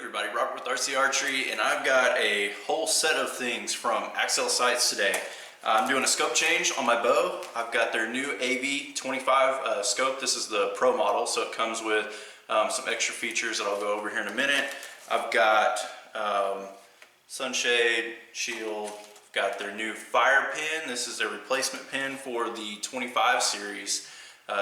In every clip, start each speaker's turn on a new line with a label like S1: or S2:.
S1: everybody, Robert with RC Archery, and I've got a whole set of things from Axcel sights today. I'm doing a scope change on my bow. I've got their new AV-25 scope. This is the Pro model, so it comes with some extra features that I'll go over here in a minute. I've got sunshade, shield. I've got their new fire pin. This is their replacement pin for the 25 series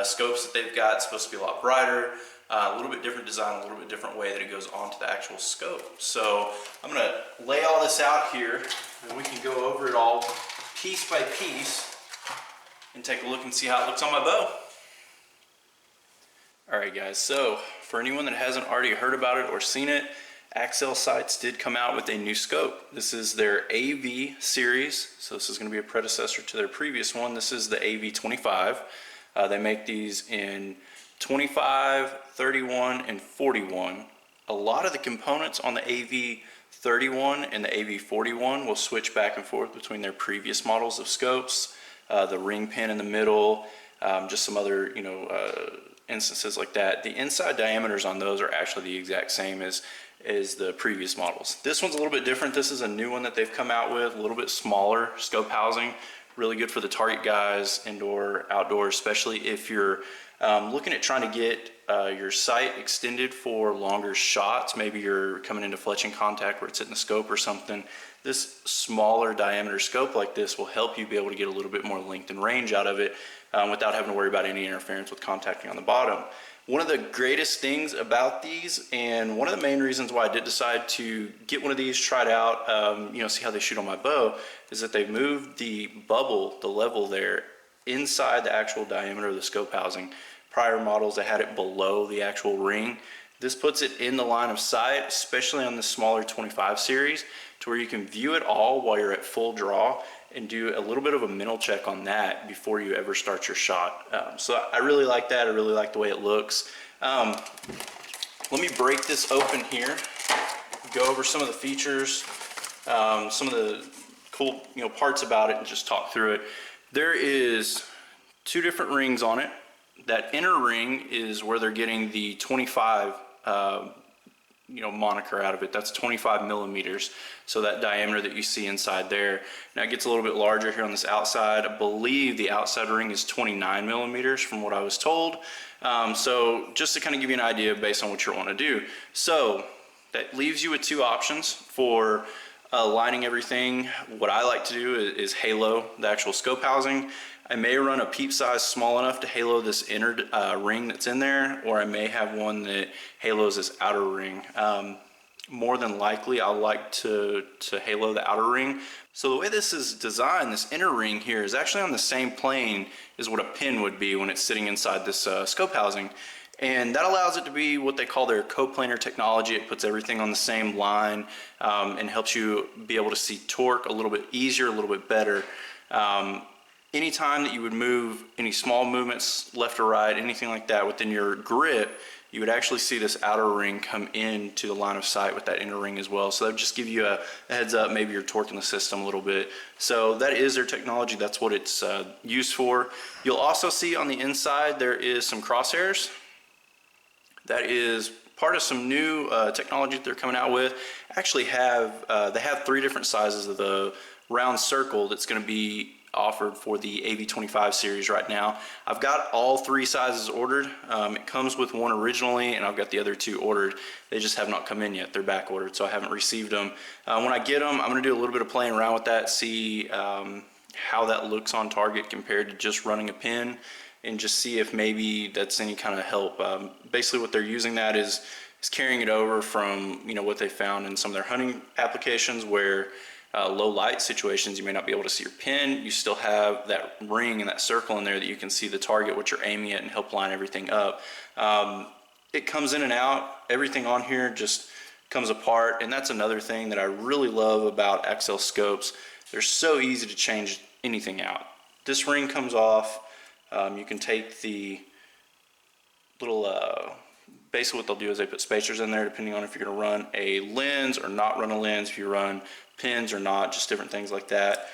S1: scopes that they've got. It's supposed to be a lot brighter. A little bit different design, a little bit different way that it goes onto the actual scope. So I'm going to lay all this out here and we can go over it all piece by piece and take a look and see how it looks on my bow. Alright guys, so for anyone that hasn't already heard about it or seen it, Axcel sights did come out with a new scope. This is their AV series, so this is going to be a predecessor to their previous one. This is the AV-25. They make these in 25, 31, and 41. A lot of the components on the AV-31 and the AV-41 will switch back and forth between their previous models of scopes. The ring pin in the middle, just some other instances like that. The inside diameters on those are actually the exact same as the previous models. This one's a little bit different. This is a new one that they've come out with, a little bit smaller scope housing. Really good for the target guys, indoor, outdoor, especially if you're looking at trying to get your sight extended for longer shots. Maybe you're coming into fletching contact where it's hitting the scope or something. This smaller diameter scope like this will help you be able to get a little bit more length and range out of it without having to worry about any interference with contacting on the bottom. One of the greatest things about these, and one of the main reasons why I did decide to get one of these, try it out, see how they shoot on my bow, is that they've moved the bubble, the level there, inside the actual diameter of the scope housing. Prior models that had it below the actual ring. This puts it in the line of sight, especially on the smaller 25 series, to where you can view it all while you're at full draw and do a little bit of a mental check on that before you ever start your shot. So I really like that. I really like the way it looks. Let me break this open here, go over some of the features, some of the cool parts about it, and just talk through it. There is two different rings on it. That inner ring is where they're getting the 25 moniker out of it. That's 25 millimeters. So that diameter that you see inside there. Now it gets a little bit larger here on this outside. I believe the outside ring is 29 millimeters from what I was told. So just to kind of give you an idea based on what you want to do. So that leaves you with two options for lining everything. What I like to do is halo the actual scope housing. I may run a peep size small enough to halo this inner ring that's in there, or I may have one that halos this outer ring. More than likely, I like to halo the outer ring. So the way this is designed, this inner ring here is actually on the same plane as what a pin would be when it's sitting inside this scope housing. And that allows it to be what they call their Co-planar technology. It puts everything on the same line and helps you be able to see torque a little bit easier, a little bit better. Anytime that you would move any small movements left or right, anything like that within your grip, you would actually see this outer ring come into the line of sight with that inner ring as well. So that would just give you a heads up, maybe you're torquing the system a little bit. So that is their technology. That's what it's used for. You'll also see on the inside there is some crosshairs. That is part of some new technology that they're coming out with. Actually they have three different sizes of the round circle that's going to be offered for the AV-25 series right now. I've got all three sizes ordered. It comes with one originally and I've got the other two ordered. They just have not come in yet. They're back ordered, so I haven't received them. When I get them, I'm going to do a little bit of playing around with that, see how that looks on target compared to just running a pin, and just see if maybe that's any kind of help. Basically what they're using that is carrying it over from what they found in some of their hunting applications where low light situations you may not be able to see your pin. You still have that ring and that circle in there that you can see the target, what you're aiming at, and help line everything up. It comes in and out. Everything on here just comes apart, and that's another thing that I really love about Axcel scopes. They're so easy to change anything out. This ring comes off. You can take the little basically what they'll do is they put spacers in there depending on if you're going to run a lens or not run a lens, if you run pins or not, just different things like that.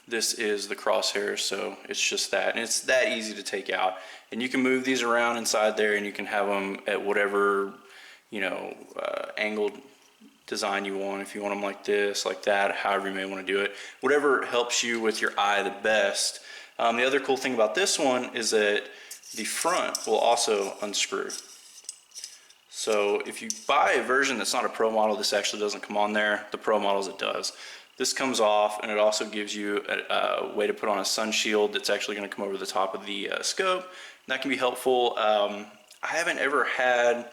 S1: This is the crosshair, so it's just that, and it's that easy to take out. And you can move these around inside there, and you can have them at whatever angled design you want. If you want them like this, like that, however you may want to do it, whatever helps you with your eye the best. The other cool thing about this one is that the front will also unscrew. So if you buy a version that's not a Pro model, this actually doesn't come on there. The Pro models, it does. This comes off, and it also gives you a way to put on a sun shield that's actually going to come over the top of the scope. That can be helpful. I haven't ever had,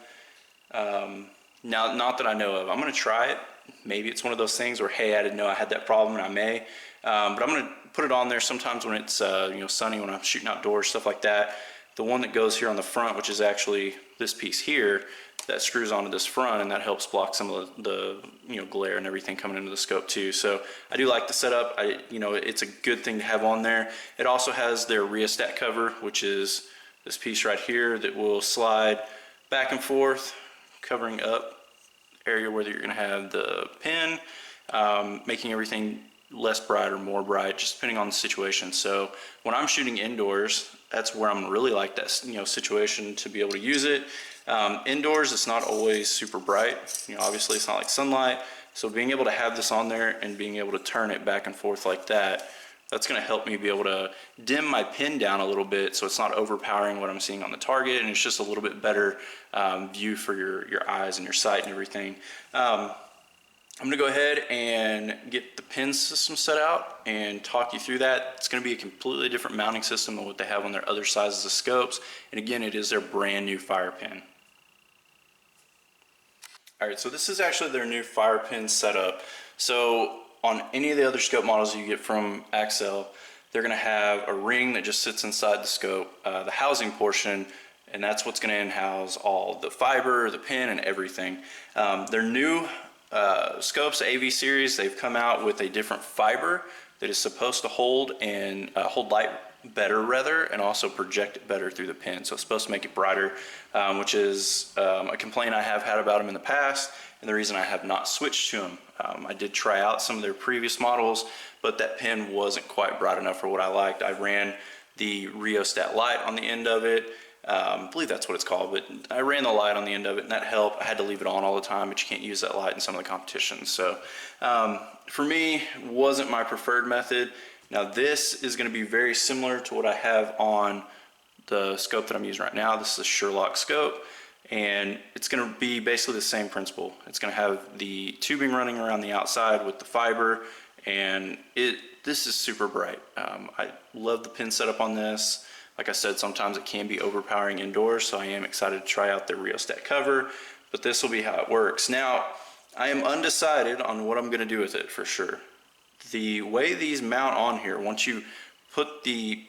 S1: not that I know of. I'm going to try it. Maybe it's one of those things where, hey, I didn't know I had that problem, and I may. But I'm going to put it on there sometimes when it's sunny, when I'm shooting outdoors, stuff like that. The one that goes here on the front, which is actually this piece here, that screws onto this front, and that helps block some of the glare and everything coming into the scope too. So I do like the setup. It's a good thing to have on there. It also has their rheostat cover, which is this piece right here that will slide back and forth, covering up area where you're going to have the pin, making everything less bright or more bright, just depending on the situation. So when I'm shooting indoors, that's where I'm really like that situation to be able to use it. Indoors, it's not always super bright. Obviously it's not like sunlight. So being able to have this on there and being able to turn it back and forth like that, that's going to help me be able to dim my pin down a little bit so it's not overpowering what I'm seeing on the target, and it's just a little bit better view for your eyes and your sight and everything. I'm going to go ahead and get the pin system set out and talk you through that. It's going to be a completely different mounting system than what they have on their other sizes of scopes. And again, it is their brand new fire pin. All right, so this is actually their new fire pin setup. So on any of the other scope models you get from Axcel, they're going to have a ring that just sits inside the scope, the housing portion, and that's what's going to in-house all the fiber, the pin, and everything. Their new scopes, AV series, they've come out with a different fiber that is supposed to hold light better rather, and also project it better through the pin. So it's supposed to make it brighter, which is a complaint I have had about them in the past, and the reason I have not switched to them. I did try out some of their previous models, but that pin wasn't quite bright enough for what I liked. I ran the rheostat light on the end of it. I believe that's what it's called, but I ran the light on the end of it, and that helped. I had to leave it on all the time, but you can't use that light in some of the competitions. So for me, wasn't my preferred method. Now this is going to be very similar to what I have on the scope that I'm using right now. This is a Sherlock scope, and it's going to be basically the same principle. It's going to have the tubing running around the outside with the fiber, and this is super bright. I love the pin setup on this. Like I said, sometimes it can be overpowering indoors, so I am excited to try out their rheostat cover, but this will be how it works. Now, I am undecided on what I'm going to do with it for sure. The way these mount on here, once you put the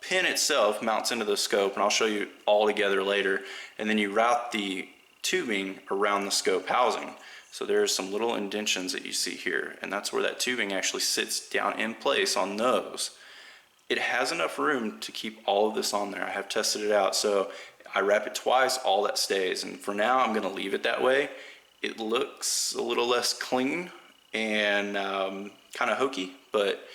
S1: pin itself mounts into the scope, and I'll show you all together later, and then you route the tubing around the scope housing. So there's some little indentions that you see here, and that's where that tubing actually sits down in place on those. It has enough room to keep all of this on there. I have tested it out, so I wrap it twice, all that stays, and for now I'm going to leave it that way. It looks a little less clean and kind of hokey, but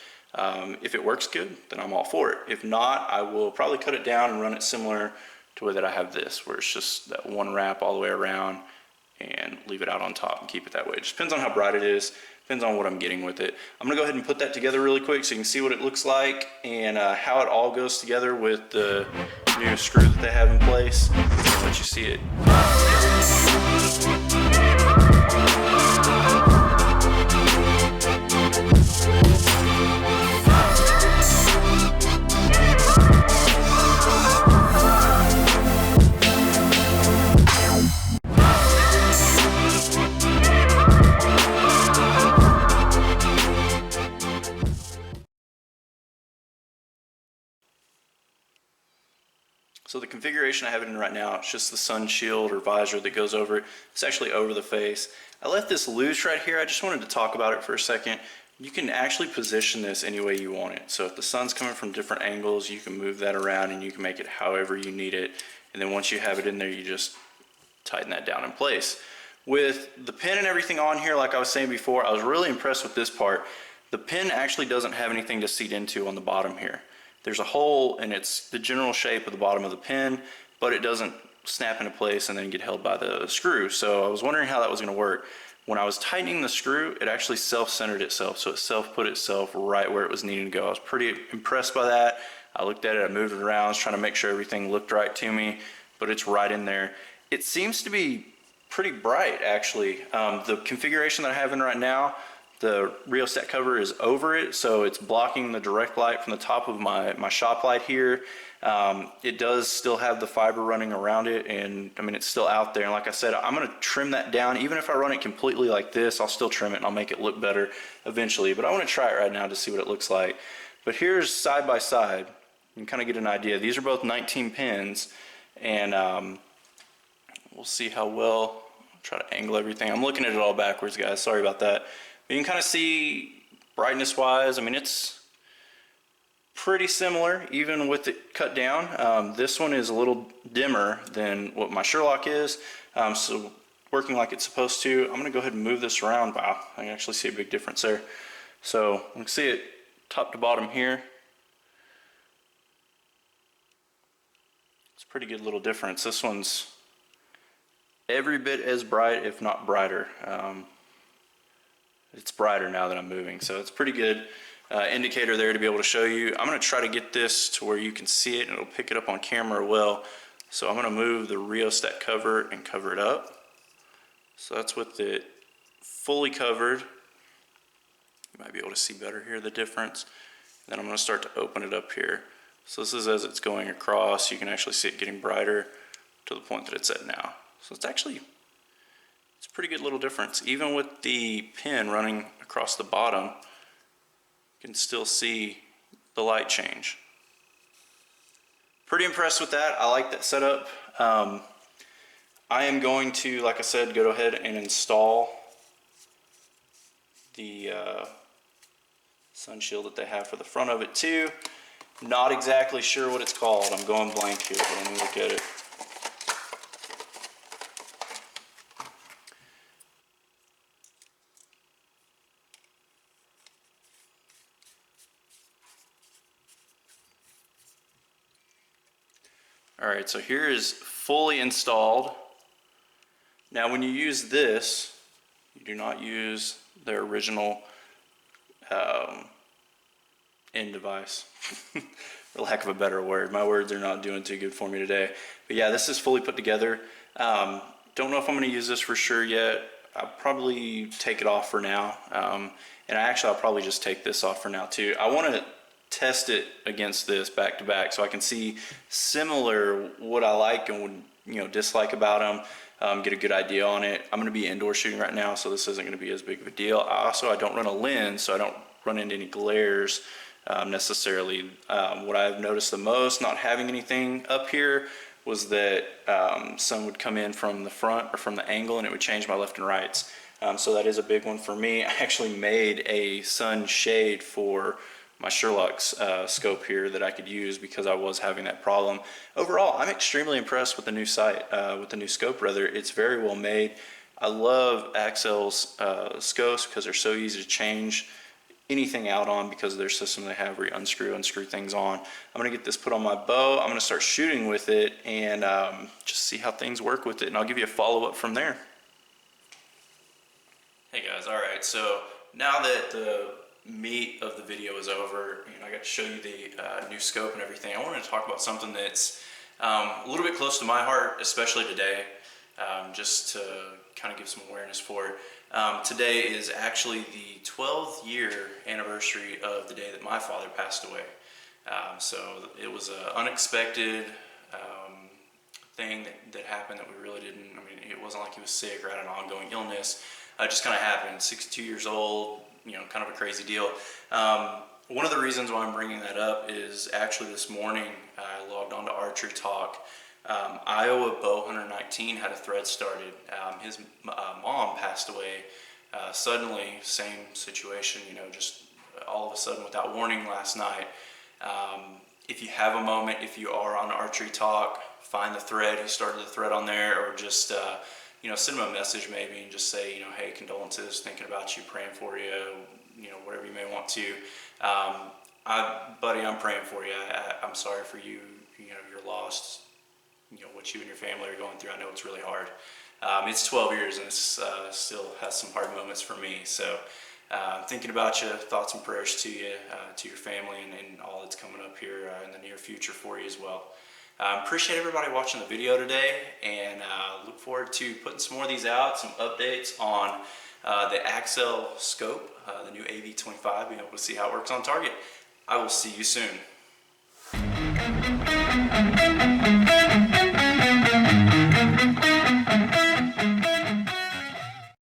S1: if it works good, then I'm all for it. If not, I will probably cut it down and run it similar to the way that I have this, where it's just that one wrap all the way around and leave it out on top and keep it that way. It just depends on how bright it is, depends on what I'm getting with it. I'm gonna go ahead and put that together really quick so you can see what it looks like and how it all goes together with the new screw that they have in place. I'll let you see it. So the configuration I have it in right now, it's just the sun shield or visor that goes over it. It's actually over the face. I left this loose right here. I just wanted to talk about it for a second. You can actually position this any way you want it. So if the sun's coming from different angles, you can move that around and you can make it however you need it. And then once you have it in there, you just tighten that down in place. With the pin and everything on here, like I was saying before, I was really impressed with this part. The pin actually doesn't have anything to seat into on the bottom here. There's a hole, and it's the general shape of the bottom of the pin, but it doesn't snap into place and then get held by the screw. So I was wondering how that was going to work. When I was tightening the screw, it actually self-centered itself. So it self-put itself right where it was needing to go. I was pretty impressed by that. I looked at it, I moved it around, I was trying to make sure everything looked right to me, but it's right in there. It seems to be pretty bright, actually. The configuration that I have in right now, the rheostat cover is over it, so it's blocking the direct light from the top of my shop light here. It does still have the fiber running around it, and I mean, it's still out there. And like I said, I'm gonna trim that down. Even if I run it completely like this, I'll still trim it and I'll make it look better eventually. But I wanna try it right now to see what it looks like. But here's side by side. You can kind of get an idea. These are both 19 pins, and we'll see how well. I'll try to angle everything. I'm looking at it all backwards, guys. Sorry about that. But you can kind of see brightness wise, I mean, it's pretty similar even with it cut down. This one is a little dimmer than what my Sherlock is, so working like it's supposed to. I'm gonna go ahead and move this around. Wow, I can actually see a big difference there. So you can see it top to bottom here. It's a pretty good little difference. This one's every bit as bright, if not brighter. It's brighter now that I'm moving, so it's pretty good indicator there to be able to show you. I'm going to try to get this to where you can see it and it'll pick it up on camera well. So I'm going to move the rheostat cover and cover it up. So that's with it fully covered. You might be able to see better here the difference. Then I'm going to start to open it up here. So this is as it's going across. You can actually see it getting brighter to the point that it's at now. So it's a pretty good little difference. Even with the pin running across the bottom, you can still see the light change. Pretty impressed with that. I like that setup. I am going to, like I said, go ahead and install the sun shield that they have for the front of it too. Not exactly sure what it's called. I'm going blank here, but let me look at it. Alright, so here is fully installed. Now when you use this, you do not use their original end device, for lack of a better word. My words are not doing too good for me today. But yeah, this is fully put together. Don't know if I'm going to use this for sure yet. I'll probably take it off for now. And I'll probably just take this off for now too. I want to test it against this back to back so I can see similar what I like and would dislike about them, get a good idea on it. I'm going to be indoor shooting right now, so this isn't going to be as big of a deal. I don't run a lens, so I don't run into any glares necessarily. What I've noticed the most not having anything up here was that sun would come in from the front or from the angle and it would change my left and rights. So that is a big one for me. I actually made a sun shade for my Sherlock's scope here that I could use because I was having that problem. Overall, I'm extremely impressed with the new with the new scope rather. It's very well made. I love Axcel's scopes because they're so easy to change anything out on because of their system they have where you unscrew things on. I'm gonna get this put on my bow. I'm gonna start shooting with it and just see how things work with it, and I'll give you a follow-up from there. Hey guys, all right, so now that the meat of the video is over, I got to show you the new scope and everything. I wanted to talk about something that's a little bit close to my heart, especially today, just to kind of give some awareness for it. Today is actually the 12th year anniversary of the day that my father passed away. So it was an unexpected thing that happened that we really didn't, it wasn't like he was sick or had an ongoing illness. It just kind of happened. 62 years old, kind of a crazy deal. One of the reasons why I'm bringing that up is actually this morning I logged on to Archery Talk. Iowa Bow Hunter 19 had a thread started. His mom passed away suddenly, same situation, just all of a sudden without warning last night. If you have a moment, if you are on Archery Talk, find the thread, he started the thread on there, or just send him a message maybe and just say, hey, condolences, thinking about you, praying for you, whatever you may want to. Buddy, I'm praying for you. I'm sorry for you, your loss, what you and your family are going through. I know it's really hard. It's 12 years and it's still has some hard moments for me. So thinking about you, thoughts and prayers to you, to your family, and all that's coming up here in the near future for you as well. Appreciate everybody watching the video today, and look forward to putting some more of these out, some updates on the Axcel scope, the new AV-25, being able to see how it works on target. I will see you soon.